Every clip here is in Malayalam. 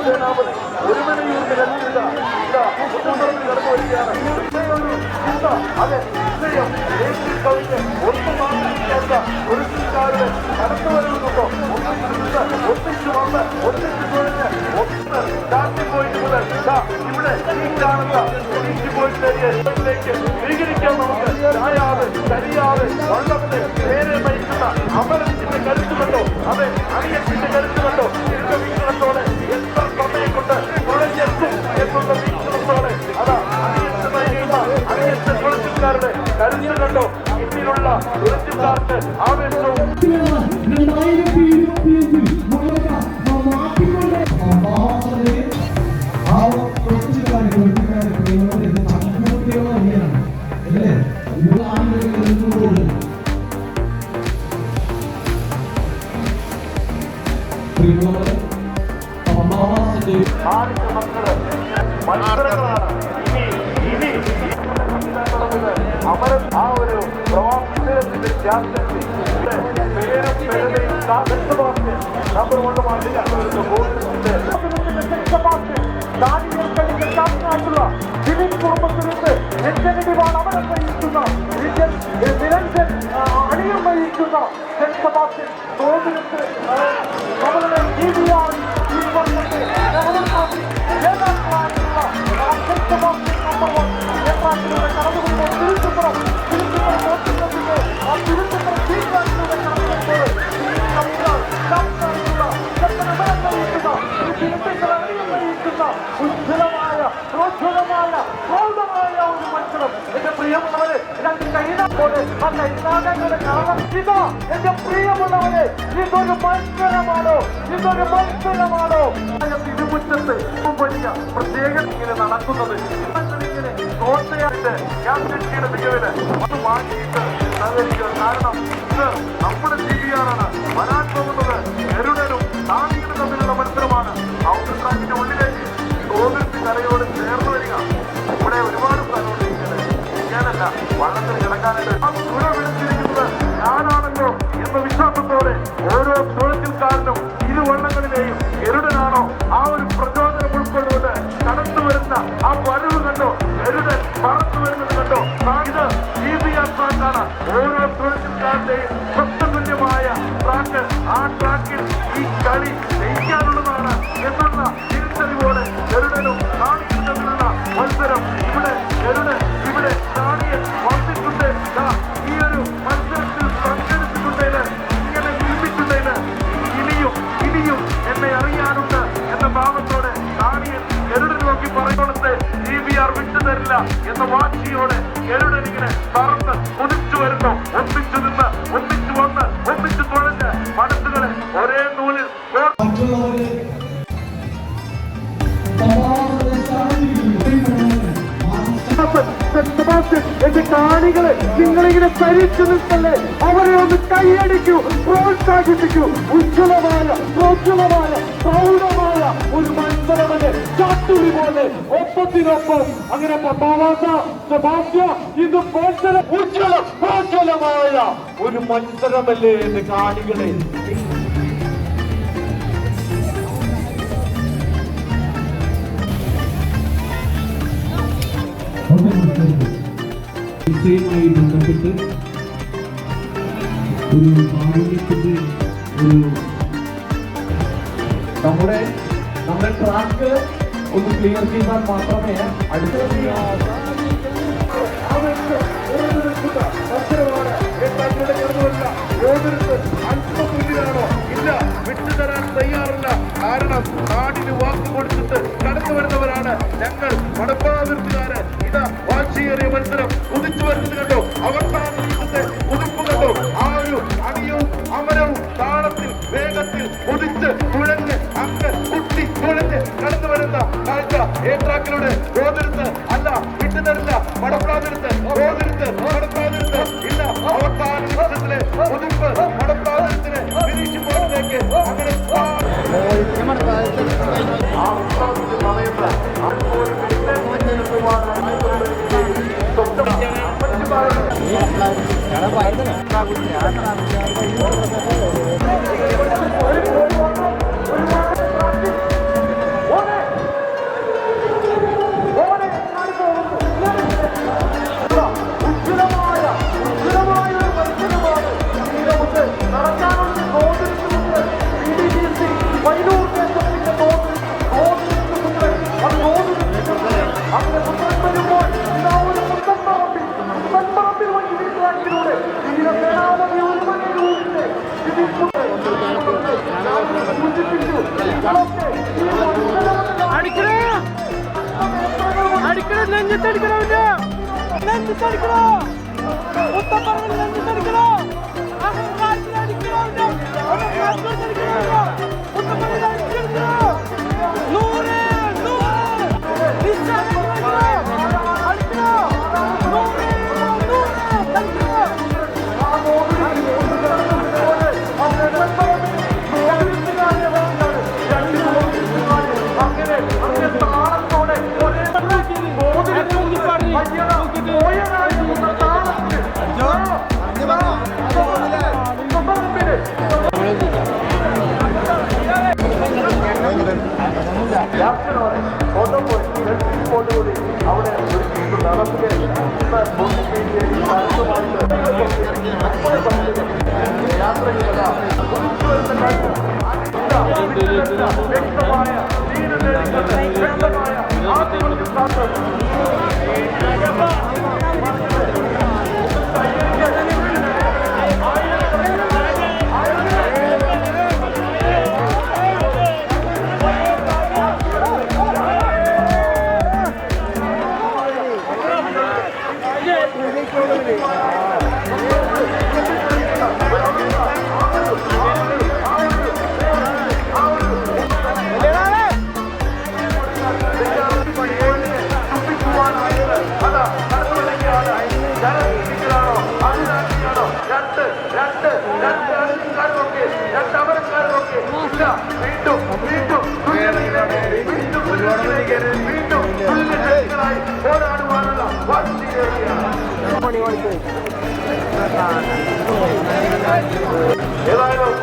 സേനാപതി ഒരു മണിയൂരിൽ കടന്നു വരികയാണ്. അതെ, വിജയം കവിഞ്ഞ് ഒന്നും മാറ്റിക്കാത്ത ഒരു ചിന്താരുടെ കടന്നു വരുന്നുണ്ടോ? ഒന്നിച്ചു വന്ന് ഒന്നിച്ചു തുഴഞ്ഞ് ഒന്ന് സ്റ്റാർട്ടിംഗ് പോയിന്റ് മുതൽ ഇവിടെ ഈ കാണുന്ന ബീച്ച് പോയിന്റിലേക്ക് സ്വീകരിക്കാൻ നമുക്ക് ചായാതെ കരിയാതെ വള്ളത്തെ നേരെ നയിക്കുന്ന അമരത്തിന്റെ കരുത്ത് കണ്ടോ? അതെ, അണിയത്തിന്റെ കരുത്ത് കണ്ടോ? വീക്ഷണത്തോടെ എത്ര സമയം കൊണ്ട് തുഴഞ്ഞെത്തും എന്നുള്ള വീക്ഷണത്തോടെ അതാ അണിയത്ത് നയിക്കുന്ന അണിയത്തെ തുഴച്ചിക്കാരുടെ കരുത്ത് കണ്ടോ? ഇതിലുള്ള തുഴച്ചിക്കാർക്ക് ആവേശവും മത്സരങ്ങളാണ് ഇനി അമരൻ ആ ഒരു പ്രവാസത്തിന്റെ ത്യാഗത്തിൽ പേരും പെരുമയും നമ്പർ 1 മാറ്റില്ല ദിലീൻ കുടുംബത്തിലേക്ക് എഞ്ചനിവാണ് അമരൻ നയിക്കുന്ന നിരഞ്ജൻ അണിയും നയിക്കുന്ന സെന്റ് സെബാസ്റ്റ്യൻ തോതിരത്ത് അവരുടെ DBR ഈ വർഷത്തെ ജേതാക്കളായിട്ടുള്ള സെന്റ് സെബാസ്റ്റ്യൻ നമ്പർ 1 ഏപ്രാക്കിലൂടെ കടന്നുകൊണ്ടോ തിരുച്ചിപ്പുറം ഓട്ടുന്നതിന്റെ ആ തിരുച്ചിപ്പുറം തീരുമാനത്തിലൂടെ കടന്നുകൊണ്ടോ ഉജ്ജ്വലമായ പ്രോജ്വലമായ പ്രൗഢമായ ഒരു മത്സരം. എന്റെ പ്രിയമുള്ളവരെ, രണ്ട് കൈപോലെ ആ കൈനാടങ്ങളുടെ കാരണം ഇതാ എന്റെ പ്രിയമുള്ളവരെ, ഇതൊരു മത്സരമാണോ? ഇതൊരു മത്സരമാണോ? തിരുമുറ്റത്ത് വലിയ പ്രത്യേകത ഇങ്ങനെ നടക്കുന്നത് ഇങ്ങനെ കോട്ടയായിട്ട് ക്യാപ്റ്റൻസിയുടെ മികവിന് അത് മാറ്റിയിട്ട് സഹകരിക്കുക. കാരണം ഇത് നമ്മുടെ DBR ആണ്. വരാൻ പോകുന്നത് ഗരുഡനും നാണികളും തമ്മിലുള്ള മത്സരമാണ്. ഔട്ടർ ട്രാക്കിന്റെ ഉള്ളിലേക്ക് തോതിർത്തി കരയോട് ചേർന്ന് വരിക. ഇവിടെ ഒരുപാട് സ്ഥലമുണ്ട്. ഞാനല്ല വള്ളത്തിൽ കിടക്കാനായിട്ട് ആ തുഴ വിളിച്ചിരിക്കുന്നത് ഞാനാണല്ലോ എന്ന വിശ്വാസത്തോടെ ഓരോ തുഴച്ചിൽക്കാരനും ഇരുവള്ളങ്ങളിലെയും ഗരുഡനാണോ ആ ഒരു പ്രചോദനം ഉൾക്കൊണ്ടുകൊണ്ട് കടന്നു വരുന്ന ആ വരവ് കണ്ടോ? ഗരുഡൻ പറന്നു വരുന്നത് കണ്ടോ? ഇത് DBR ട്രാക്കാണ്. ഓരോ തുഴച്ചിൽക്കാരന്റെയും സ്വപ്നതുല്യമായ ട്രാക്ക്. ആ ട്രാക്കിൽ ഈ കളി ജയിക്കാനുള്ളതാണ് എന്നുള്ള തിരിച്ചറിവോടെ ഗരുഡനും നാണിയും തമ്മിലുള്ള മത്സരം. ഇവിടെ ഗരുഡൻ, ഇവിടെ നാണിയൻ വന്നിട്ടുണ്ട്. ഈ ഒരു മത്സരത്തിൽ പങ്കെടുത്തിട്ടുണ്ടെങ്കിൽ ഇങ്ങനെ നിർമ്മിച്ചിട്ടുണ്ടെങ്കിൽ ഇനിയും എന്നെ അറിയാനുണ്ട് എന്ന ഭാവത്തോടെ നാണിയൻ ഗരുഡൻ നോക്കി പറയുന്നത് DBR വിട്ടുതരില്ല എന്ന വാശിയോടെ ഗരുഡൻ ഇങ്ങനെ പറന്ന് കുതിച്ചു വരുന്നു. ഒന്നിച്ചു നിന്ന്, ഒന്നിച്ചു വന്ന്, ഒന്നിച്ചു തുഴഞ്ഞ് മനസ്സുകളെ ഒരേ നൂലിൽ എന്റെ കാണികളെ നിങ്ങളിങ്ങനെ തരിച്ചു നിൽക്കല്ലേ, അവരെ ഒന്ന് കൈയടിക്കൂ, പ്രോത്സാഹിപ്പിക്കൂ. ഉജ്ജ്വലമായ പ്രോജ്വലമായ പ്രൗഢമായ ഒരു മത്സരമല്ലേ, ചാട്ടുളി പോലെ ഒപ്പത്തിനൊപ്പം. അങ്ങനെ സെബാസ്റ്റ്യൻ ഇത് പ്രോജ്വലമായ ഒരു മത്സരമല്ലേ എന്റെ കാണികളെ. യുമായി ബന്ധപ്പെട്ട് ഒരു കാരുണ്യത്തിന്റെ ഒരു നമ്മുടെ ട്രാക്ക് ഒന്ന് ക്ലിയർ ചെയ്താൽ മാത്രമേ അടുത്ത അല്പമുന്നിലാണോ? ഇല്ല, വിട്ടുതരാൻ തയ്യാറില്ല. കാരണം നാടിന് വാക്ക് കൊടുത്തിട്ട് കടന്നു വരുന്നവരാണ് ഞങ്ങൾ മടപ്പാതിർത്തുകാര്. ഇതാ വാശിയേറിയ മത്സരം കുതിച്ചു വരുന്നത് കണ്ടോ? അവസാന കുതിപ്പ് കണ്ടോ? ആ ഒരു അണിയവും അമരവും താളത്തിൽ വേഗത്തിൽ കുതിച്ച് തുഴഞ്ഞ് അങ്ങ് കുട്ടി തുഴഞ്ഞ് കടന്നു വരുന്ന കാഴ്ച ഏട്രാക്കിലൂടെ ഗോതിരുത്ത് അല്ല വിട്ടുതരില്ല. മടപ്പാതിരുത്ത് ഗോതിരുത്ത് മടപ്പാതിരുത്ത് ഇല്ല. അവസാന നിമിഷത്തിലെ കുതിപ്പ് മടപ്പാതിരത്തിന് ഫിനിഷ് പോയിന്റിലേക്ക് അങ്ങനെ ആ ഉത്സവത്തിന്റെ സമയത്ത് ക്യാപ്റ്റനോടെ ഫോട്ടോ പോയി ഫോട്ടോ കൂടി അവിടെ ഒരു നടത്തുകയും വ്യക്തമായ വ്യക്തമായ ആത്മവിശ്വാസം ഏതായാലും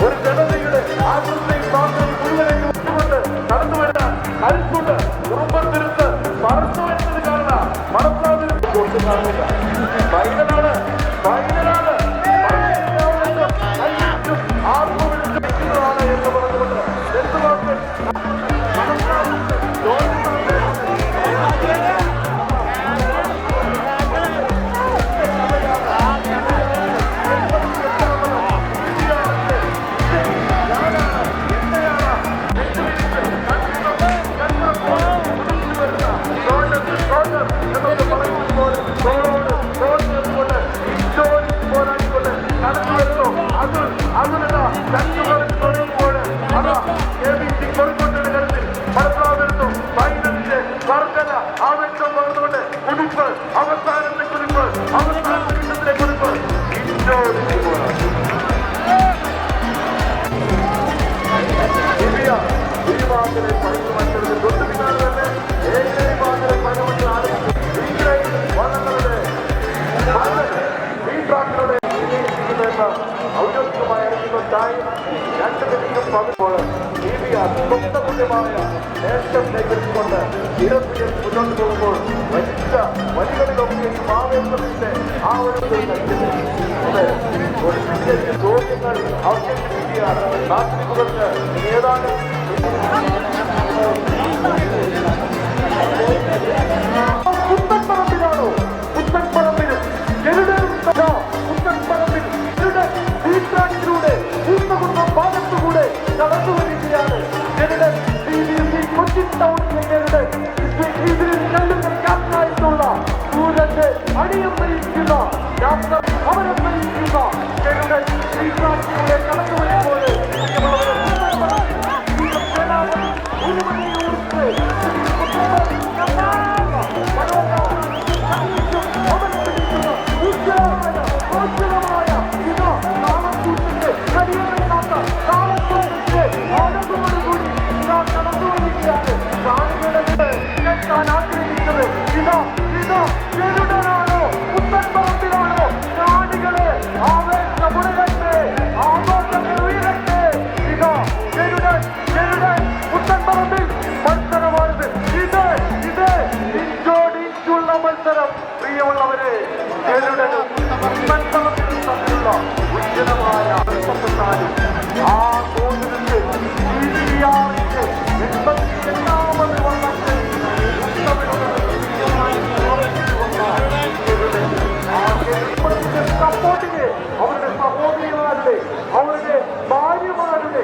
ഒരു ജനതയുടെ ആശുപത്രിയും പ്രാർത്ഥനയും മുഴുവനും നടന്നുവരുന്ന അരിച്ചുകൊണ്ട് കുടുംബത്തിരുത്ത് മറച്ചു വരുന്നത് കാണുന്ന മറക്കാതിരുത്ത് കൊണ്ട് കാണുക ഫൈനലാണ് ആത്മവിളിക്കുന്നതാണ് എന്ന് പറഞ്ഞുകൊണ്ട് എന്തുമാത്രം അവസാനത്തെ കുറിപ്പ് അവസാനത്തെ ഘട്ടത്തിലെ കുറിപ്പ് ഇന്ത്യ ടൈം 2 മിനിറ്റും 14 സ്വന്തമായ നേട്ടം കൈവരിച്ചുകൊണ്ട് ഇടത്തിൽ മുന്നോട്ട് പോകുമ്പോൾ വഴികളിലൊക്കെ ആവേശത്തിന്റെ ആ ഒരു ചോദ്യങ്ങൾ അവശേഷിപ്പിക്കുകയാണ്. കാത്തിരിപ്പുകൾക്ക് ഏതാനും പുത്തൻപറമ്പിലാണോ? പുത്തൻപറമ്പിലും പുത്തൻപറമ്പിൽ ിലൂടെ പൂർണ്ണകുന്നം ഭാഗത്തുകൂടെ കടന്നു വരികയാണ്. കൊച്ചിൻ ടൗണിലെ ക്യാപ്റ്റനായിട്ടുള്ള സൂരജ് അണിയം നയിക്കുന്ന ക്യാപ്റ്റൻ അവരെ നയിക്കുന്ന കടന്നു വരുമ്പോൾ പ്രിയമുള്ളവരെ, തമ്മിലുള്ള ഉജ്ജ്വലമായ